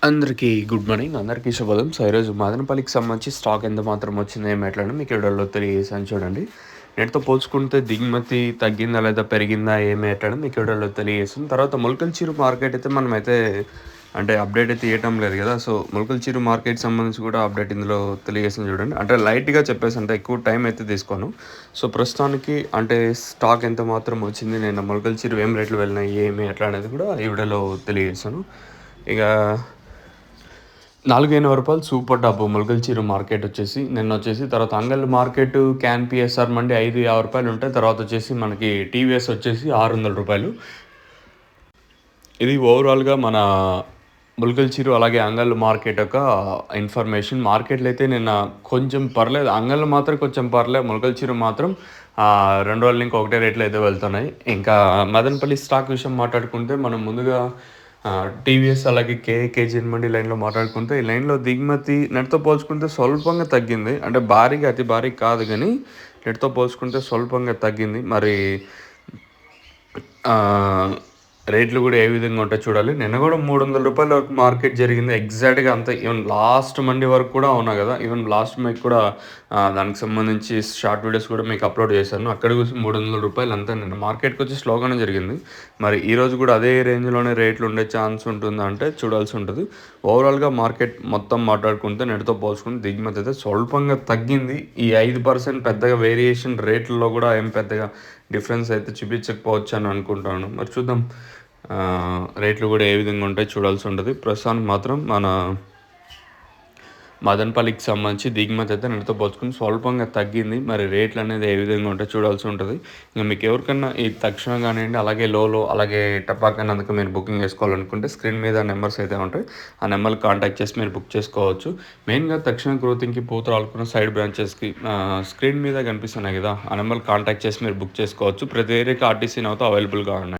అందరికీ good morning. అందరికీ శుభోదయం. సో, ఈరోజు మదనపల్లికి సంబంధించి స్టాక్ ఎంత మాత్రం వచ్చిందో ఏం ఎట్లని మీకు వీడియోలో తెలియజేశాను చూడండి. నేటితో పోల్చుకుంటే దిగుమతి తగ్గిందా లేదా పెరిగిందా ఏమి ఎట్లని మీకు వీడియోలో తెలియజేస్తాను. తర్వాత మొలకల్చీరు మార్కెట్ అయితే మనమైతే అంటే అప్డేట్ అయితే ఇవ్వటం లేదు కదా. సో, మొలకల్చీరు మార్కెట్ సంబంధించి కూడా అప్డేట్ ఇందులో తెలియజేసాను చూడండి. అంటే లైట్గా చెప్పేసి అంటే ఎక్కువ టైం అయితే తీసుకోను. సో, ప్రస్తుతానికి అంటే స్టాక్ ఎంత మాత్రం వచ్చింది, నేను మొలకల్చీరు ఏం రేట్లు వెళ్ళినాయి ఏమి ఎట్లా అనేది కూడా ఈ వీడియోలో తెలియజేస్తాను. ఇక రూ. 4,800 సూపర్ టాప్ మొలకల్చీరు మార్కెట్ వచ్చేసి నిన్న వచ్చేసి. తర్వాత అంగల్ మార్కెట్ క్యాన్ పిఎస్ఆర్ మండి రూ. 5,50 ఉంటాయి. తర్వాత వచ్చేసి మనకి టీవీఎస్ వచ్చేసి రూ. 600. ఇది ఓవరాల్గా మన మొలకల్చీరు అలాగే అంగల్ మార్కెట్ యొక్క ఇన్ఫర్మేషన్. మార్కెట్లో అయితే నిన్న కొంచెం పర్లేదు, అంగల్ మాత్రం కొంచెం పర్లేదు, మొలకల్చీరు మాత్రం 2 రోజుల నుంచి ఒకటే రేట్లు అయితే వెళ్తున్నాయి. ఇంకా మదనపల్లి స్టాక్ విషయం మాట్లాడుకుంటే మనం ముందుగా టీవీఎస్ అలాగే కేజీఎన్ మండి లైన్లో మాట్లాడుకుంటే, ఈ లైన్లో దిగుమతి నెట్తో పోల్చుకుంటే స్వల్పంగా తగ్గింది. అంటే భారీగా అతి భారీ కాదు, కానీ నెట్తో పోల్చుకుంటే స్వల్పంగా తగ్గింది. మరి రేట్లు కూడా ఏ విధంగా ఉంటాయో చూడాలి. నిన్న కూడా రూ. 300 వరకు మార్కెట్ జరిగింది. ఎగ్జాక్ట్గా అంతే, ఈవెన్ లాస్ట్ మండి వరకు కూడా ఉన్నా కదా. ఈవెన్ లాస్ట్ మీకు కూడా దానికి సంబంధించి షార్ట్ వీడియోస్ కూడా మీకు అప్లోడ్ చేశాను. అక్కడ చూసి రూ. 300 అంతా నిన్న మార్కెట్కి వచ్చి స్లోగానే జరిగింది. మరి ఈరోజు కూడా అదే రేంజ్లోనే రేట్లు ఉండే ఛాన్స్ ఉంటుందా అంటే చూడాల్సి ఉంటుంది. ఓవరాల్గా మార్కెట్ మొత్తం మాట్లాడుకుంటే నెట్తో పోల్చుకుంటే దిగుమతి అయితే స్వల్పంగా తగ్గింది. ఈ 5% పెద్దగా వేరియేషన్ రేట్లలో కూడా ఏం పెద్దగా డిఫరెన్స్ అయితే చూపించకపోవచ్చు అని అనుకుంటాను. మరి చూద్దాం రేట్లు కూడా ఏ విధంగా ఉంటాయో చూడాల్సి ఉంటుంది. ప్రస్తుతానికి మాత్రం మన మదనపల్లికి సంబంధించి దిగుమతి అయితే నెలతో పోల్చుకుని స్వల్పంగా తగ్గింది. మరి రేట్లు అనేది ఏ విధంగా ఉంటాయో చూడాల్సి ఉంటుంది. ఇంకా మీకు ఎవరికన్నా ఈ తక్షణం కానివ్వండి, అలాగే లోలో అలాగే టపాకన్నందుకు మీరు బుకింగ్ చేసుకోవాలనుకుంటే స్క్రీన్ మీద నెంబర్స్ అయితే ఉంటాయి. ఆ నెంబర్కి కాంటాక్ట్ చేసి మీరు బుక్ చేసుకోవచ్చు. మెయిన్గా తక్షణ గ్రోతింగ్కి పూతరాలకున్న సైడ్ బ్రాంచెస్కి స్క్రీన్ మీద కనిపిస్తున్నాయి కదా, ఆ నెంబర్కి కాంటాక్ట్ చేసి మీరు బుక్ చేసుకోవచ్చు. ప్రతి ఏరియాకి ఆర్టీసీ నౌతో అవైలబుల్గా ఉన్నాయి.